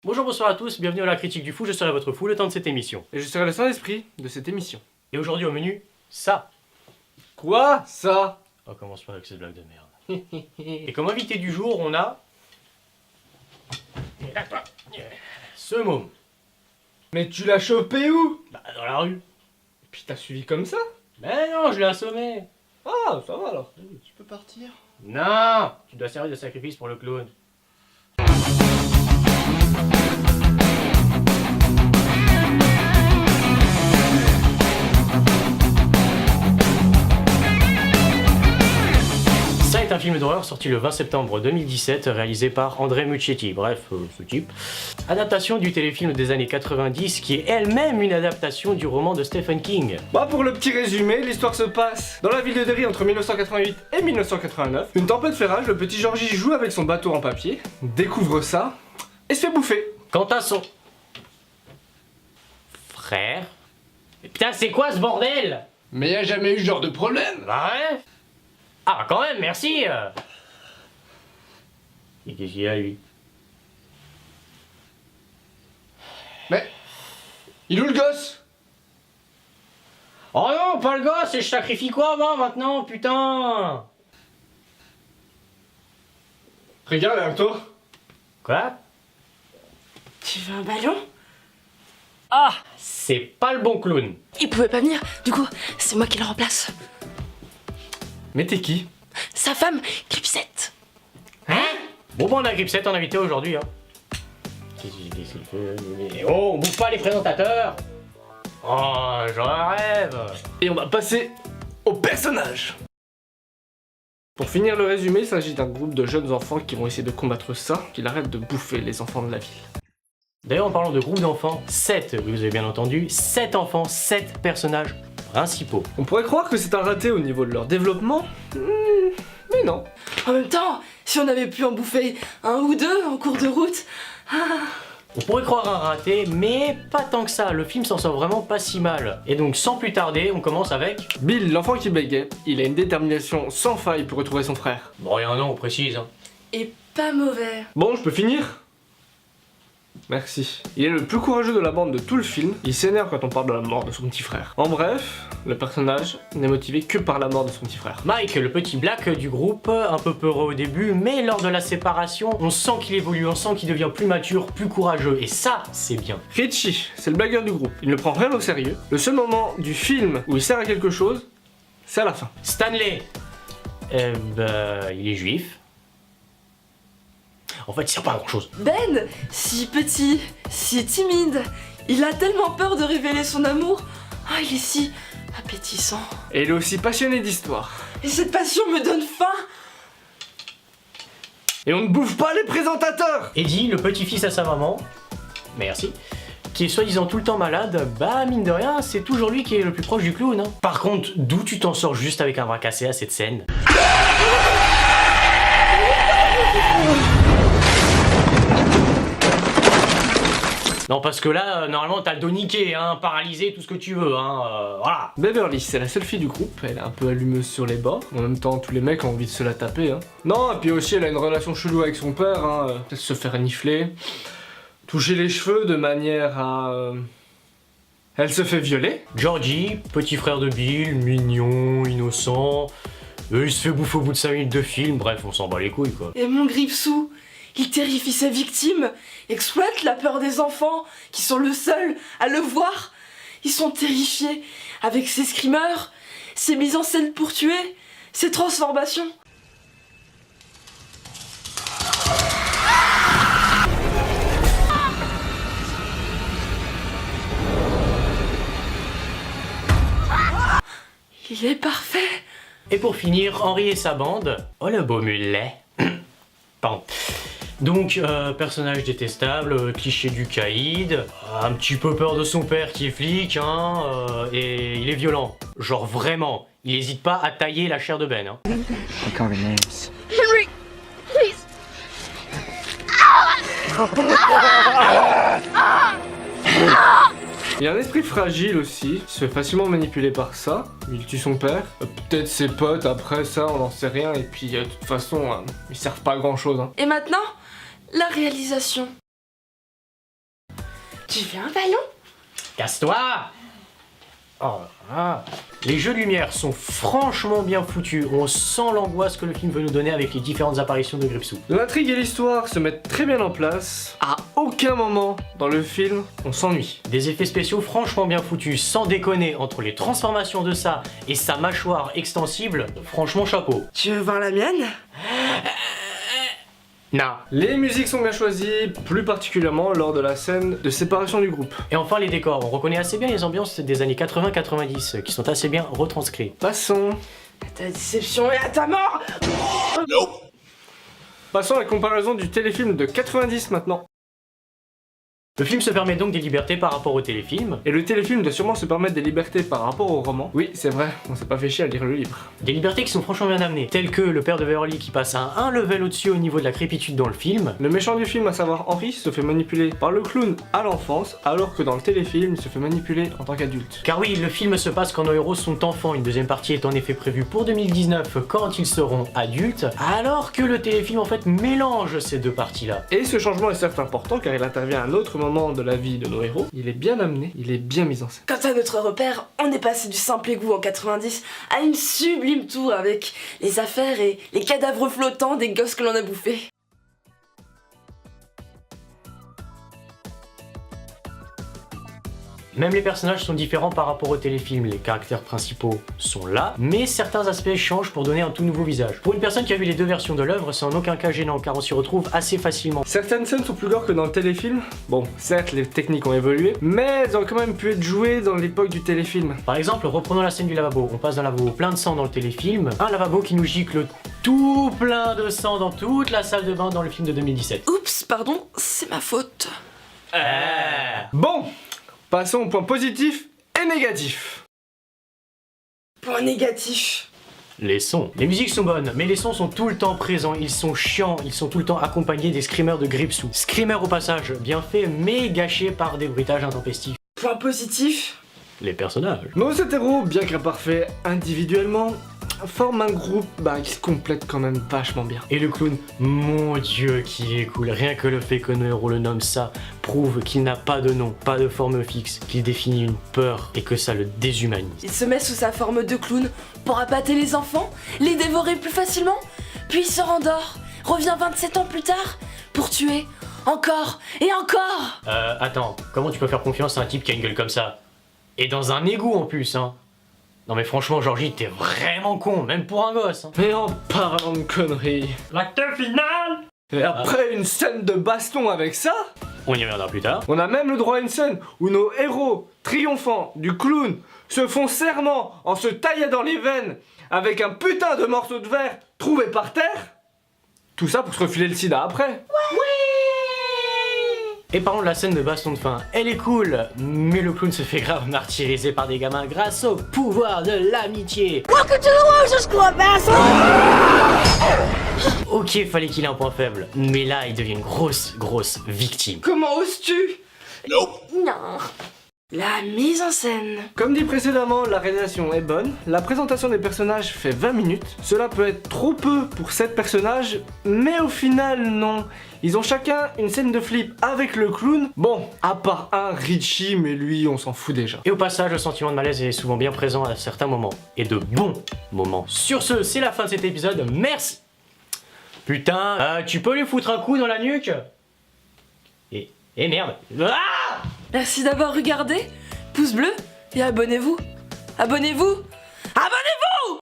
Bonjour, bonsoir à tous, bienvenue à la critique du fou, je serai votre fou le temps de cette émission. Et je serai le Saint-Esprit de cette émission. Et aujourd'hui au menu, ça. Quoi ça? On commence pas avec cette blague de merde. Et comme invité du jour, on a... ce môme. Mais tu l'as chopé où? Bah, dans la rue. Et puis t'as suivi comme ça? Ben non, je l'ai assommé. Ah, ça va alors. Tu peux partir? Non, tu dois servir de sacrifice pour le clown. Ça est un film d'horreur sorti le 20 septembre 2017, réalisé par André Muschietti, bref, ce type. Adaptation du téléfilm des années 90, qui est elle-même une adaptation du roman de Stephen King. Bah pour le petit résumé, l'histoire se passe dans la ville de Derry entre 1988 et 1989. Une tempête fait rage, le petit Georgie joue avec son bateau en papier, découvre ça et se fait bouffer. Quant à son... frère... Mais putain, c'est quoi ce bordel? Mais y a jamais eu ce genre de problème! Bah ouais. Ah, quand même, merci. Et qu'est-ce qu'il y a, lui? Mais... Il est où le gosse? Oh non, pas le gosse, et je sacrifie quoi, moi, maintenant, putain? Regarde derrière toi. Quoi? Tu veux un ballon? Ah, c'est pas le bon clown. Il pouvait pas venir, du coup, c'est moi qui le remplace. Mais t'es qui? Sa femme, Clipsette. Hein? Bon, on a Gripset en invité aujourd'hui, hein. Qu'est-ce qu'il fait? Oh, on bouffe pas les présentateurs. Oh, j'en rêve. Et on va passer au personnage. Pour finir le résumé, il s'agit d'un groupe de jeunes enfants qui vont essayer de combattre ça, qu'il arrête de bouffer les enfants de la ville. D'ailleurs, en parlant de groupe d'enfants, 7, vous avez bien entendu, 7 enfants, 7 personnages principaux. On pourrait croire que c'est un raté au niveau de leur développement, mais non. En même temps, si on avait pu en bouffer un ou deux en cours de route... On pourrait croire un raté, mais pas tant que ça, le film s'en sort vraiment pas si mal. Et donc sans plus tarder, on commence avec... Bill, l'enfant qui bégait, il a une détermination sans faille pour retrouver son frère. Bon, il y a un nom, on précise. Hein. Et pas mauvais. Bon, je peux finir? Merci. Il est le plus courageux de la bande de tout le film, il s'énerve quand on parle de la mort de son petit frère. En bref, le personnage n'est motivé que par la mort de son petit frère. Mike, le petit black du groupe, un peu peureux au début, mais lors de la séparation, on sent qu'il évolue, on sent qu'il devient plus mature, plus courageux, et ça, c'est bien. Richie, c'est le blagueur du groupe, il ne prend rien au sérieux. Le seul moment du film où il sert à quelque chose, c'est à la fin. Stanley, il est juif. En fait, il sert pas à grand chose. Ben, si petit, si timide, il a tellement peur de révéler son amour. Ah, il est si appétissant. Et il est aussi passionné d'histoire. Et cette passion me donne faim. Et on ne bouffe pas les présentateurs! Eddie, le petit-fils à sa maman, merci, qui est soi-disant tout le temps malade, bah mine de rien, c'est toujours lui qui est le plus proche du clown. Hein. Par contre, d'où tu t'en sors juste avec un bras cassé à cette scène? Non, parce que là, normalement, t'as le dos niqué, hein, paralysé, tout ce que tu veux, hein, voilà. Beverly, c'est la seule fille du groupe, elle est un peu allumeuse sur les bords. En même temps, tous les mecs ont envie de se la taper, hein. Non, et puis aussi, elle a une relation chelou avec son père, hein. Peut-être se faire nifler, toucher les cheveux de manière à... Elle se fait violer. Georgie, petit frère de Bill, mignon, innocent, il se fait bouffer au bout de 5 minutes de film, bref, on s'en bat les couilles, quoi. Et mon Gripsou, il terrifie ses victimes, exploite la peur des enfants, qui sont le seul à le voir. Ils sont terrifiés avec ses screamers, ses mises en scène pour tuer, ses transformations. Il est parfait. Et pour finir, Henri et sa bande. Oh le beau mulet. Pardon. Donc, personnage détestable, cliché du caïd, un petit peu peur de son père qui est flic, hein, et il est violent. Genre vraiment, il hésite pas à tailler la chair de Ben. Hein. I call her names. Henry, please. Il y a un esprit fragile aussi, il se fait facilement manipuler par ça, il tue son père, peut-être ses potes après ça, on n'en sait rien, et puis de toute façon, ils servent pas à grand chose. Hein. Et maintenant, la réalisation. Tu veux un ballon? Casse-toi! Oh là là. Les jeux de lumière sont franchement bien foutus. On sent l'angoisse que le film veut nous donner avec les différentes apparitions de Gripsou. L'intrigue et l'histoire se mettent très bien en place. À aucun moment dans le film, on s'ennuie. Des effets spéciaux franchement bien foutus, sans déconner, entre les transformations de ça et sa mâchoire extensible, franchement chapeau. Tu veux voir la mienne? Non. Les musiques sont bien choisies, plus particulièrement lors de la scène de séparation du groupe. Et enfin les décors, on reconnaît assez bien les ambiances des années 80-90 qui sont assez bien retranscrits. Passons. À ta déception et à ta mort! Passons à la comparaison du téléfilm de 90 maintenant. Le film se permet donc des libertés par rapport au téléfilm, Et le téléfilm doit sûrement se permettre des libertés par rapport au roman. Oui, c'est vrai, on s'est pas fait chier à lire le livre. des libertés qui sont franchement bien amenées, telles que le père de Beverly qui passe à un level au-dessus au niveau de la crépitude dans le film, Le méchant du film, à savoir Henry, se fait manipuler par le clown à l'enfance, alors que dans le téléfilm, il se fait manipuler en tant qu'adulte. car oui, le film se passe quand nos héros sont enfants, une deuxième partie est en effet prévue pour 2019 quand ils seront adultes, alors que le téléfilm en fait mélange ces deux parties-là. Et ce changement est certes important car il intervient à un autre moment de la vie de nos héros. Il est bien amené, il est bien mis en scène. Quant à notre repère, on est passé du simple égout en 90 à une sublime tour avec les affaires et les cadavres flottants des gosses que l'on a bouffés. Même les personnages sont différents par rapport au téléfilm, les caractères principaux sont là, mais certains aspects changent pour donner un tout nouveau visage. Pour une personne qui a vu les deux versions de l'œuvre, c'est en aucun cas gênant car on s'y retrouve assez facilement. Certaines scènes sont plus gore que dans le téléfilm. Bon, certes, les techniques ont évolué, mais elles ont quand même pu être jouées dans l'époque du téléfilm. Par exemple, reprenons la scène du lavabo. On passe d'un lavabo plein de sang dans le téléfilm, un lavabo qui nous gicle tout plein de sang dans toute la salle de bain dans le film de 2017. Oups, pardon, c'est ma faute. Bon, passons aux points positifs et négatifs. Point négatif. Les sons. Les musiques sont bonnes, mais les sons sont tout le temps présents, ils sont chiants, ils sont tout le temps accompagnés des screamers de Gripsou. Screamers au passage, bien fait, mais gâchés par des bruitages intempestifs. Point positif. Les personnages. Nos hétéros, bien qu'imparfaits individuellement, forment un groupe qui se complète quand même vachement bien. Et le clown, mon dieu qui est cool, rien que le fait que nos héros le nomment ça prouve qu'il n'a pas de nom, pas de forme fixe, qu'il définit une peur et que ça le déshumanise. Il se met sous sa forme de clown pour appâter les enfants, les dévorer plus facilement, puis il se rendort, revient 27 ans plus tard pour tuer encore et encore. Attends, comment tu peux faire confiance à un type qui a une gueule comme ça? Et dans un égout en plus, hein. Non mais franchement, Georgie, t'es vraiment con, même pour un gosse. Hein. Mais en parlant de conneries, L'acte final. et après une scène de baston avec ça, On y reviendra plus tard. on a même le droit à une scène où nos héros triomphants du clown se font serment en se taillant dans les veines avec un putain de morceau de verre trouvé par terre. Tout ça pour se refiler le sida après. Et parlons de la scène de baston de fin. Elle est cool, mais le clown se fait grave martyriser par des gamins grâce au pouvoir de l'amitié. Ok, fallait qu'il ait un point faible, mais là il devient une grosse victime. Comment oses-tu? Non. La mise en scène. Comme dit précédemment, la réalisation est bonne, la présentation des personnages fait 20 minutes. Cela peut être trop peu pour 7 personnages, mais au final non. Ils ont chacun une scène de flip avec le clown. Bon, à part un Richie, mais lui on s'en fout déjà. Et au passage, le sentiment de malaise est souvent bien présent à certains moments, et de bons moments. Sur ce, c'est la fin de cet épisode, merci. Putain, tu peux lui foutre un coup dans la nuque? Et merde. Ah! Merci d'avoir regardé. Pouce bleu et abonnez-vous. Abonnez-vous. Abonnez-vous.